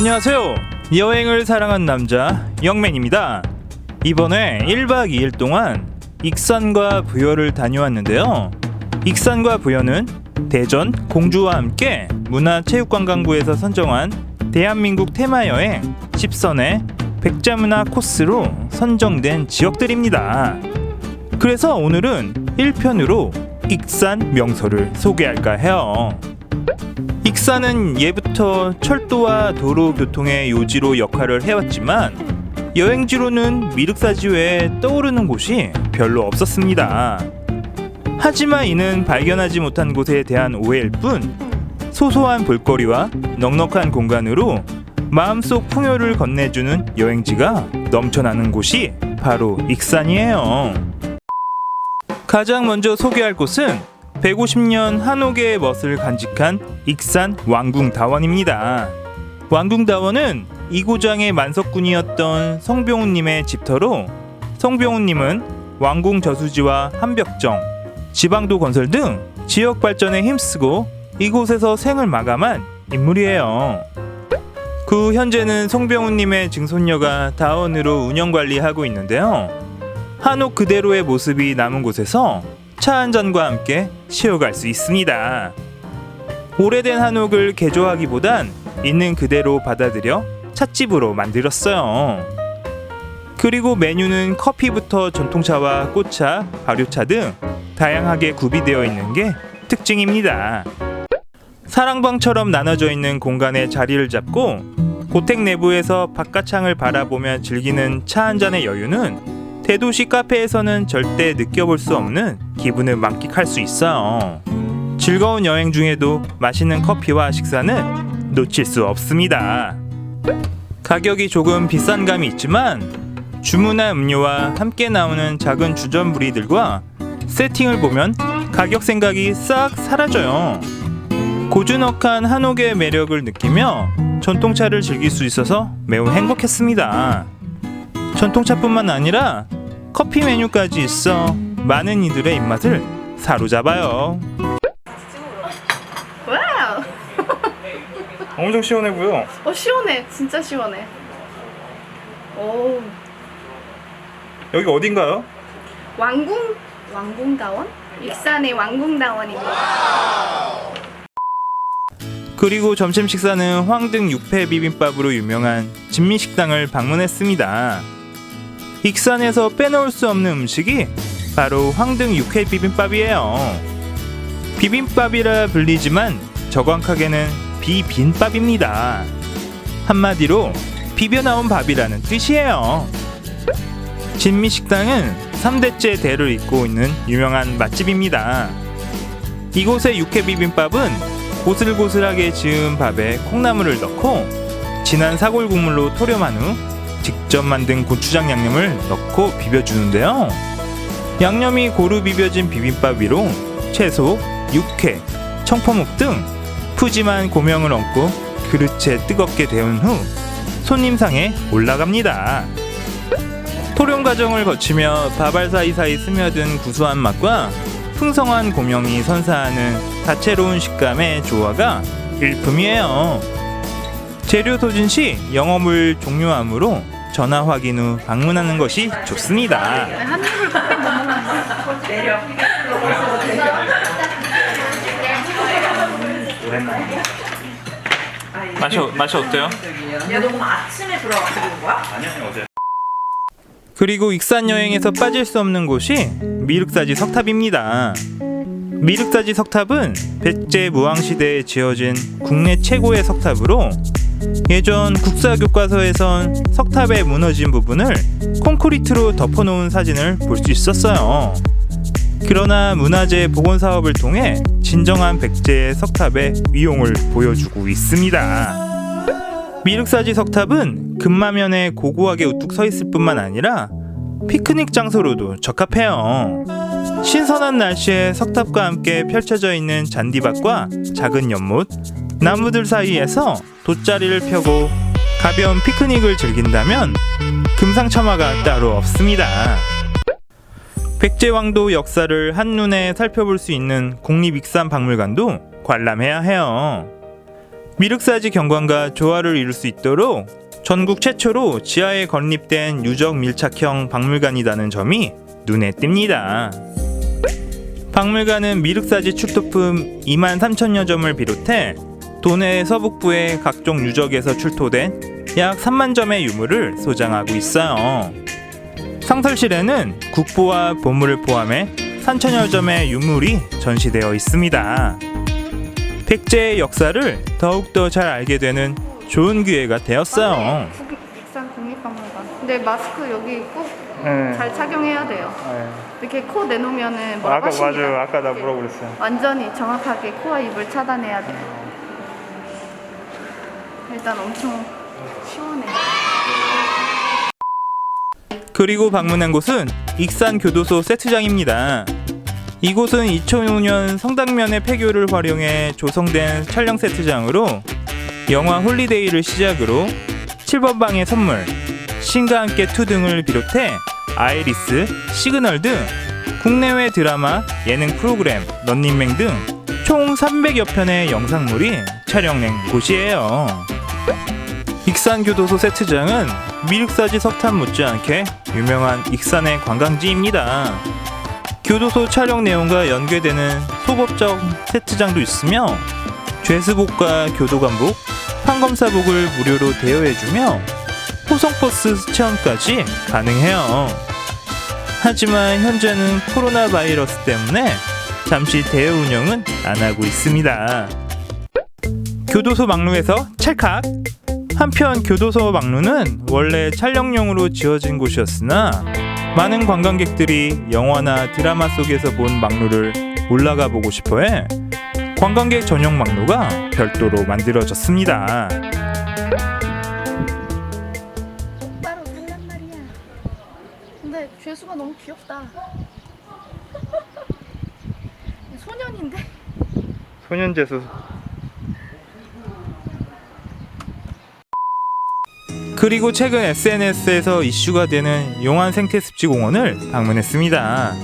안녕하세요. 여행을 사랑한 남자 영맨입니다. 이번에 1박 2일 동안 익산과 부여를 다녀왔는데요. 익산과 부여는 대전, 공주와 함께 문화체육관광부에서 선정한 대한민국 테마여행 10선의 백자문화 코스로 선정된 지역들입니다. 그래서 오늘은 1편으로 익산 명소를 소개할까 해요. 익산은 예부터 철도와 도로교통의 요지로 역할을 해왔지만 여행지로는 미륵사지 외에 떠오르는 곳이 별로 없었습니다. 하지만 이는 발견하지 못한 곳에 대한 오해일 뿐, 소소한 볼거리와 넉넉한 공간으로 마음속 풍요를 건네주는 여행지가 넘쳐나는 곳이 바로 익산이에요. 가장 먼저 소개할 곳은 150년 한옥의 멋을 간직한 익산 왕궁다원입니다. 왕궁다원은 이고장의 만석군이었던 성병훈님의 집터로 성병훈님은 왕궁 저수지와 한벽정, 지방도 건설 등 지역 발전에 힘쓰고 이곳에서 생을 마감한 인물이에요. 그 현재는 성병훈님의 증손녀가 다원으로 운영관리하고 있는데요. 한옥 그대로의 모습이 남은 곳에서 차 한 잔과 함께 쉬어갈 수 있습니다. 오래된 한옥을 개조하기보단 있는 그대로 받아들여 찻집으로 만들었어요. 그리고 메뉴는 커피부터 전통차와 꽃차, 발효차 등 다양하게 구비되어 있는 게 특징입니다. 사랑방처럼 나눠져 있는 공간에 자리를 잡고 고택 내부에서 바깥창을 바라보며 즐기는 차 한 잔의 여유는 대도시 카페에서는 절대 느껴볼 수 없는 기분을 만끽할 수 있어요. 즐거운 여행 중에도 맛있는 커피와 식사는 놓칠 수 없습니다. 가격이 조금 비싼 감이 있지만 주문한 음료와 함께 나오는 작은 주전부리들과 세팅을 보면 가격 생각이 싹 사라져요. 고즈넉한 한옥의 매력을 느끼며 전통차를 즐길 수 있어서 매우 행복했습니다. 전통차뿐만 아니라 커피 메뉴까지 있어 많은 이들의 입맛을 사로잡아요. 와우! 엄청 시원해 보여. 시원해. 진짜 시원해. 오. 여기 어딘가요? 왕궁다원? 익산의 왕궁다원입니다. 그리고 점심 식사는 황등 육회 비빔밥으로 유명한 진미식당을 방문했습니다. 익산에서 빼놓을 수 없는 음식이 바로 황등 육회 비빔밥이에요. 비빔밥이라 불리지만 정확하게는 비빈밥입니다. 한마디로 비벼 나온 밥이라는 뜻이에요. 진미식당은 3대째 대를 잇고 있는 유명한 맛집입니다. 이곳의 육회 비빔밥은 고슬고슬하게 지은 밥에 콩나물을 넣고 진한 사골 국물로 토렴한 후 직접 만든 고추장 양념을 넣고 비벼주는데요. 양념이 고루 비벼진 비빔밥 위로 채소, 육회, 청포묵 등 푸짐한 고명을 얹고 그릇에 뜨겁게 데운 후 손님상에 올라갑니다. 토룡 과정을 거치며 밥알 사이사이 스며든 구수한 맛과 풍성한 고명이 선사하는 다채로운 식감의 조화가 일품이에요. 재료 소진 시 영업을 종료하므로 전화 확인 후 방문하는 것이 좋습니다. 한 입을 꼭 먹으면 내려. 맛이 어때요? 야, 너 그럼 아침에 들어가서 온 거야? 아니요, 어제. 그리고 익산 여행에서 빠질 수 없는 곳이 미륵사지 석탑입니다. 미륵사지 석탑은 백제 무왕시대에 지어진 국내 최고의 석탑으로 예전 국사교과서에선 석탑의 무너진 부분을 콘크리트로 덮어놓은 사진을 볼 수 있었어요. 그러나 문화재 복원 사업을 통해 진정한 백제의 석탑의 위용을 보여주고 있습니다. 미륵사지 석탑은 금마면에 고고하게 우뚝 서 있을 뿐만 아니라 피크닉 장소로도 적합해요. 신선한 날씨에 석탑과 함께 펼쳐져 있는 잔디밭과 작은 연못, 나무들 사이에서 돗자리를 펴고 가벼운 피크닉을 즐긴다면 금상첨화가 따로 없습니다. 백제왕도 역사를 한눈에 살펴볼 수 있는 국립익산박물관도 관람해야 해요. 미륵사지 경관과 조화를 이룰 수 있도록 전국 최초로 지하에 건립된 유적 밀착형 박물관이라는 점이 눈에 띕니다. 박물관은 미륵사지 출토품 23,000여 점을 비롯해 도내 서북부의 각종 유적에서 출토된 약 3만 점의 유물을 소장하고 있어요. 상설실에는 국보와 보물을 포함해 3,000여 점의 유물이 전시되어 있습니다. 백제의 역사를 더욱더 잘 알게 되는 좋은 기회가 되었어요. 익산 국립박물관. 근데 마스크 여기 꼭 잘 착용해야 돼요. 이렇게 코 내놓으면은 뭐라고 하십니다. 맞아요. 아까 나 이렇게 뭐라고 그랬어요. 완전히 정확하게 코와 입을 차단해야 돼요. 일단 엄청 시원해. 그리고 방문한 곳은 익산 교도소 세트장입니다. 이곳은 2005년 성당면의 폐교를 활용해 조성된 촬영 세트장으로 영화 홀리데이를 시작으로 7번 방의 선물, 신과 함께 2 등을 비롯해 아이리스, 시그널 등 국내외 드라마, 예능 프로그램, 런닝맨 등 총 300여 편의 영상물이 촬영된 곳이에요. 익산교도소 세트장은 미륵사지 석탑 못지않게 유명한 익산의 관광지입니다. 교도소 촬영 내용과 연계되는 소법적 세트장도 있으며 죄수복과 교도관복, 판검사복을 무료로 대여해주며 호성버스 체험까지 가능해요. 하지만 현재는 코로나 바이러스 때문에 잠시 대여 운영은 안 하고 있습니다. 교도소 막루에서 찰칵! 한편 교도소 막루는 원래 촬영용으로 지어진 곳이었으나 많은 관광객들이 영화나 드라마 속에서 본 막루를 올라가 보고 싶어해 관광객 전용 막루가 별도로 만들어졌습니다. 따로 살란 말이야. 근데 죄수가 너무 귀엽다. 소년인데? 소년제수. 그리고 최근 SNS에서 이슈가 되는 용안 생태습지공원을 방문했습니다.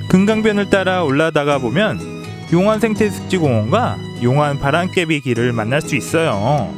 금강변을 따라 올라다가 보면 용안 생태습지공원과 용안 바람개비 길을 만날 수 있어요.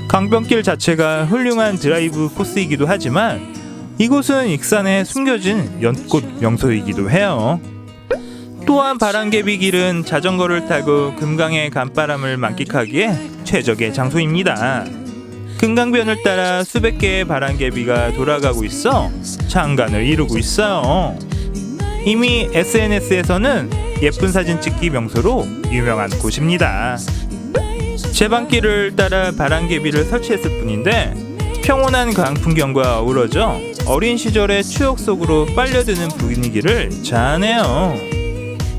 강변길 자체가 훌륭한 드라이브 코스이기도 하지만 이곳은 익산에 숨겨진 연꽃 명소이기도 해요. 또한 바람개비 길은 자전거를 타고 금강의 간바람을 만끽하기에 최적의 장소입니다. 금강변을 따라 수백 개의 바람개비가 돌아가고 있어 장관을 이루고 있어요. 이미 SNS에서는 예쁜 사진 찍기 명소로 유명한 곳입니다. 제방길을 따라 바람개비를 설치했을 뿐인데 평온한 강풍경과 어우러져 어린 시절의 추억 속으로 빨려드는 분위기를 자아내요.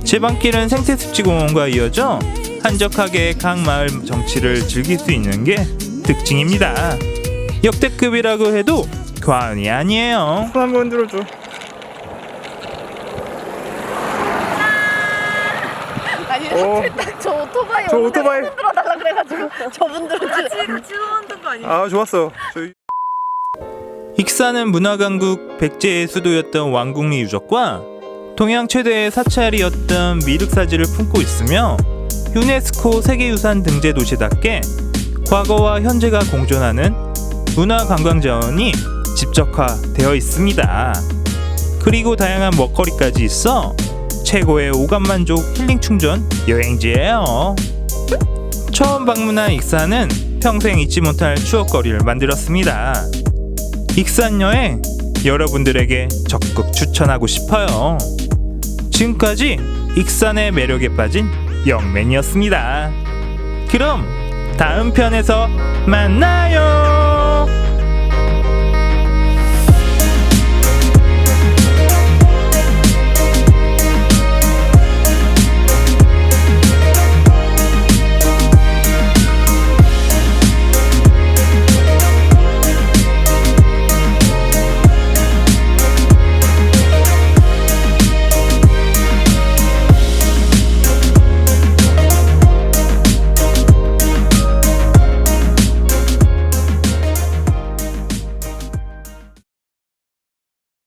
제방길은 생태습지공원과 이어져 한적하게 각 마을 정치를 즐길 수 있는 게 특징입니다. 역대급이라고 해도 과언이 아니에요. 손 한번 흔들어줘. 아니 저 오토바이 저 오토바이 흔들어 달라 그래가지고 저분들은 같이 만든 거 아니야? 아 좋았어. 익산은 문화강국 백제의 수도였던 왕궁리 유적과 동양 최대의 사찰이었던 미륵사지를 품고 있으며 유네스코 세계유산 등재 도시답게 과거와 현재가 공존하는 문화관광자원이 집적화되어 있습니다. 그리고 다양한 먹거리까지 있어 최고의 오감만족 힐링 충전 여행지예요. 처음 방문한 익산은 평생 잊지 못할 추억거리를 만들었습니다. 익산 여행 여러분들에게 적극 추천하고 싶어요. 지금까지 익산의 매력에 빠진 영맨이었습니다. 그럼 다음 편에서 만나요.